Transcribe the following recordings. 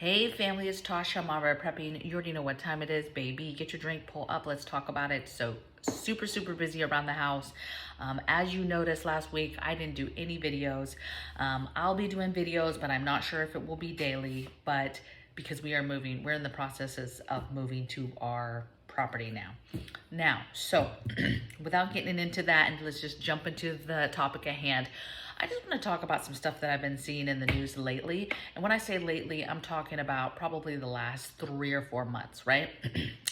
Hey family, it's Tasha, MAMABEAR prepping. You already know what time it is, baby. Get your drink, pull up, let's talk about it. So super busy around the house. As you noticed last week, I didn't do any videos. I'll be doing videos, but I'm not sure if it will be daily, but because we're in the processes of moving to our property now. So without getting into that, and let's just jump into the topic at hand. I just want to talk about some stuff that I've been seeing in the news lately. And when I say lately, I'm talking about probably the last 3 or 4 months, right?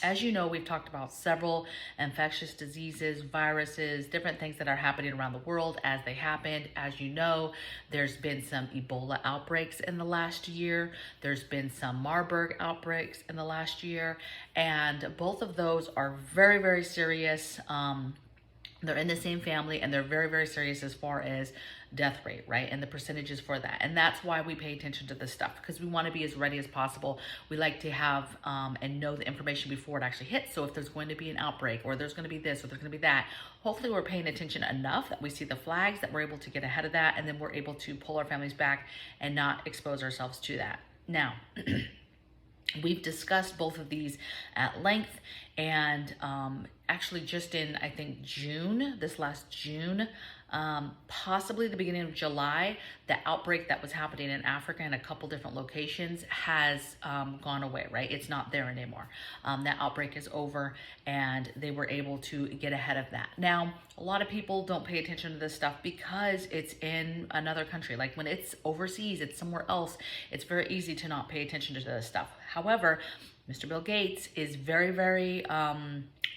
As you know, we've talked about several infectious diseases, viruses, different things that are happening around the world as they happened. As you know, there's been some Ebola outbreaks in the last year. There's been some Marburg outbreaks in the last year. And both of those are very serious. They're in the same family, and they're very serious as far as death rate, right? And the percentages for that. And that's why we pay attention to this stuff, because we want to be as ready as possible. We like to have and know the information before it actually hits. So if there's going to be an outbreak, or there's going to be this, or there's going to be that, hopefully we're paying attention enough that we see the flags, that we're able to get ahead of that, and then we're able to pull our families back and not expose ourselves to that. Now, we've discussed both of these at length, and actually just in, I think, this last June, possibly the beginning of July, the outbreak that was happening in Africa in a couple different locations has gone away, right? It's not there anymore. That outbreak is over, and they were able to get ahead of that. Now, a lot of people don't pay attention to this stuff because it's in another country. Like when it's overseas, it's somewhere else, it's very easy to not pay attention to this stuff. However, Mr. Bill Gates is very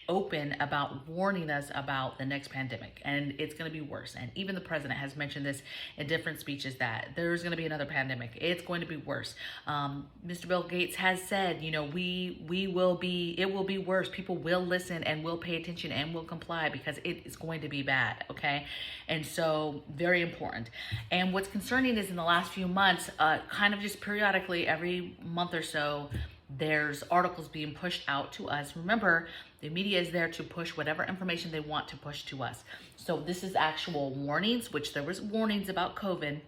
open about warning us about the next pandemic, and it's going to be worse. And even the president has mentioned this in different speeches, that there's going to be another pandemic. It's going to be worse. Mr. Bill Gates has said, you know, it will be worse. People will listen and will pay attention and will comply, because it is going to be bad. Okay. And so very important. And what's concerning is in the last few months, kind of just periodically every month or so, there's articles being pushed out to us. Remember, the media is there to push whatever information they want to push to us. So this is actual warnings, which there was warnings about COVID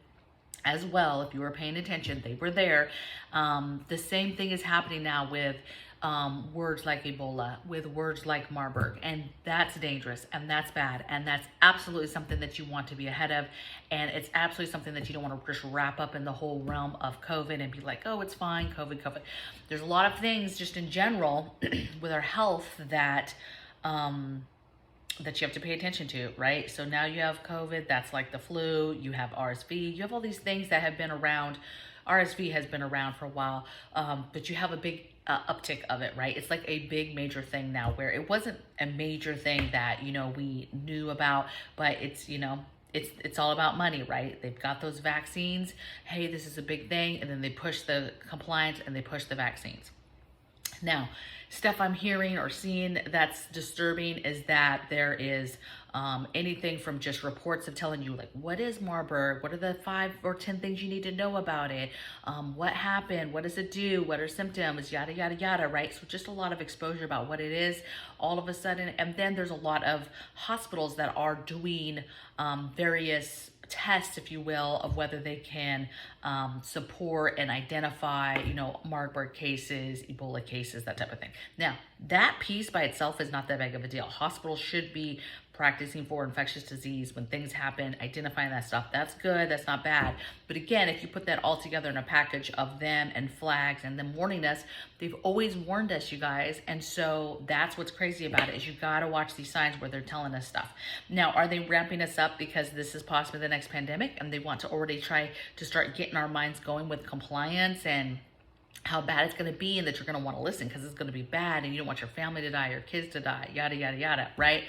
as well. If you were paying attention, they were there. The same thing is happening now with words like Ebola, with words like Marburg, and that's dangerous, and that's bad, and that's absolutely something that you want to be ahead of, and it's absolutely something that you don't want to just wrap up in the whole realm of COVID and be like, oh, it's fine, COVID. There's a lot of things just in general with our health that that you have to pay attention to, right? So now you have COVID, that's like the flu, you have RSV, you have all these things that have been around. RSV has been around for a while, but you have a big uptick of it, right? It's like a big major thing now, where it wasn't a major thing that, you know, we knew about, but it's, you know, it's all about money, right? They've got those vaccines. Hey, this is a big thing. And then they push the compliance and they push the vaccines. Now, stuff I'm hearing or seeing that's disturbing is that there is anything from just reports of telling you, like, what is Marburg? What are the 5 or 10 things you need to know about it? What happened? What does it do? What are symptoms? Yada, right? So just a lot of exposure about what it is all of a sudden. And then there's a lot of hospitals that are doing various tests, if you will, of whether they can support and identify, you know, Marburg cases, Ebola cases, that type of thing. Now, that piece by itself is not that big of a deal. Hospitals should be practicing for infectious disease when things happen, identifying that stuff. That's good, that's not bad. But again, if you put that all together in a package of them and flags and them warning us, they've always warned us, you guys. And so that's what's crazy about it, is you gotta watch these signs where they're telling us stuff. Now, are they ramping us up because this is possibly the next pandemic and they want to already try to start getting our minds going with compliance and how bad it's going to be, and that you're going to want to listen because it's going to be bad and you don't want your family to die, your kids to die, yada, right?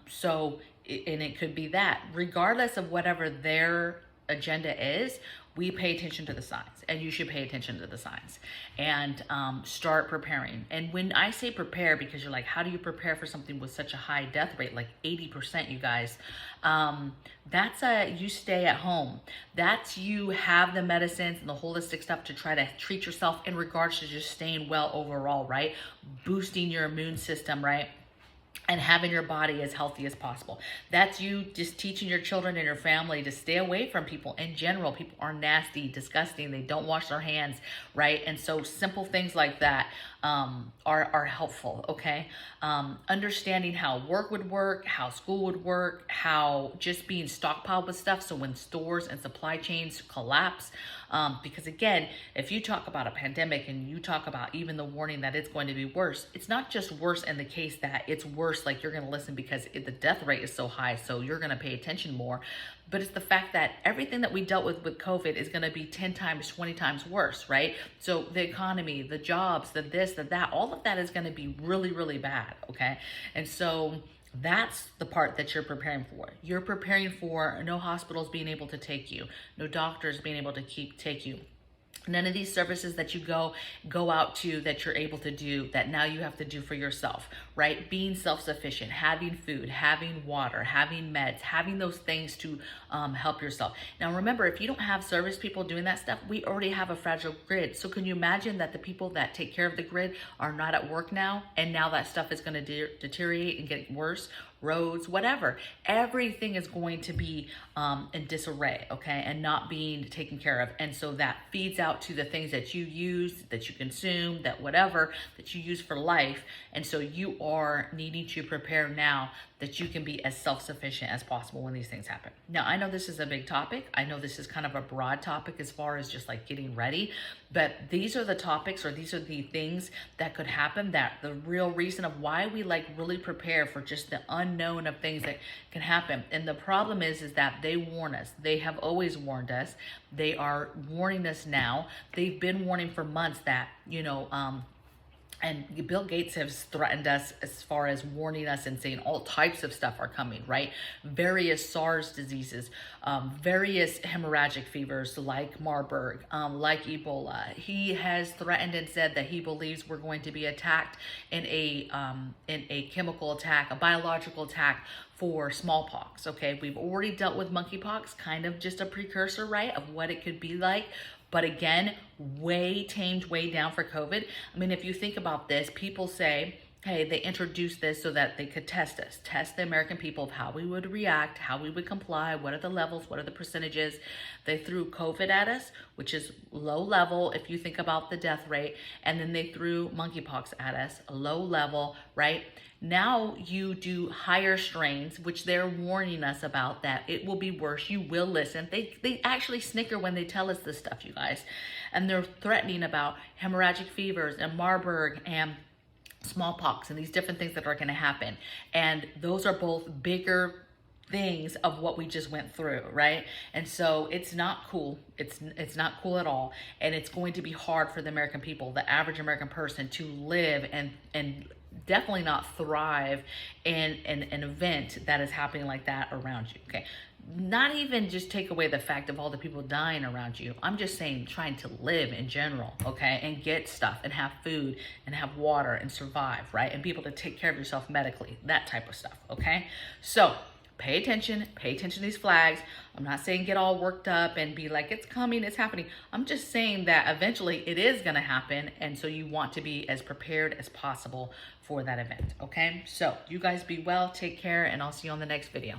So, and it could be that. Regardless of whatever their agenda is, we pay attention to the signs, and you should pay attention to the signs and start preparing. And when I say prepare, because you're like, how do you prepare for something with such a high death rate, like 80%, you guys? That's you stay at home. That's you have the medicines and the holistic stuff to try to treat yourself in regards to just staying well overall, right? Boosting your immune system, right? and having your body as healthy as possible. That's you just teaching your children and your family to stay away from people in general. People are nasty, disgusting. They don't wash their hands, right? And so simple things like that are helpful, okay? Understanding how work would work, how school would work, how just being stockpiled with stuff. So when stores and supply chains collapse, because again, if you talk about a pandemic and you talk about even the warning that it's going to be worse, it's not just worse in the case that it's worse, like you're going to listen because the death rate is so high, so you're going to pay attention more. But it's the fact that everything that we dealt with COVID is going to be 10 times, 20 times worse, right? So the economy, the jobs, the this, the that, all of that is going to be really, really bad, okay? And so that's the part that you're preparing for. You're preparing for no hospitals being able to take you, no doctors being able to take you. None of these services that you go out to that you're able to do that now you have to do for yourself, right? Being self-sufficient, having food, having water, having meds, having those things to help yourself. Now remember, if you don't have service people doing that stuff, we already have a fragile grid. So can you imagine that the people that take care of the grid are not at work now, and now that stuff is going to deteriorate and get worse? Roads, whatever, everything is going to be in disarray, okay, and not being taken care of. And so that feeds out to the things that you use, that you consume, that whatever that you use for life. And so you are needing to prepare now that you can be as self-sufficient as possible when these things happen. Now, I know this is a big topic. I know this is kind of a broad topic as far as just like getting ready, but these are the topics, or these are the things that could happen, that the real reason of why we like really prepare for just the unknown of things that can happen. And the problem is that they warn us. They have always warned us. They are warning us now. They've been warning for months that, and Bill Gates has threatened us as far as warning us and saying all types of stuff are coming, right? Various SARS diseases, various hemorrhagic fevers like Marburg, like Ebola. He has threatened and said that he believes we're going to be attacked in a chemical attack, a biological attack for smallpox, okay? We've already dealt with monkeypox, kind of just a precursor, right, of what it could be like. But again, way tamed, way down for COVID. I mean, if you think about this, people say, hey, they introduced this so that they could test us, test the American people of how we would react, how we would comply, what are the levels, what are the percentages. They threw COVID at us, which is low level if you think about the death rate, and then they threw monkeypox at us, a low level, right? Now you do higher strains, which they're warning us about, that it will be worse. You will listen. They actually snicker when they tell us this stuff, you guys. And they're threatening about hemorrhagic fevers and Marburg and smallpox and these different things that are going to happen. And those are both bigger things of what we just went through, right? And so it's not cool. It's not cool at all. And it's going to be hard for the American people, the average American person, to live and definitely not thrive in an event that is happening like that around you, okay? Not even just take away the fact of all the people dying around you. I'm just saying trying to live in general, okay? And get stuff and have food and have water and survive, right? And be able to take care of yourself medically, that type of stuff, okay? So pay attention to these flags. I'm not saying get all worked up and be like, it's coming, it's happening. I'm just saying that eventually it is gonna happen. And so you want to be as prepared as possible for that event, okay? So you guys be well, take care, and I'll see you on the next video.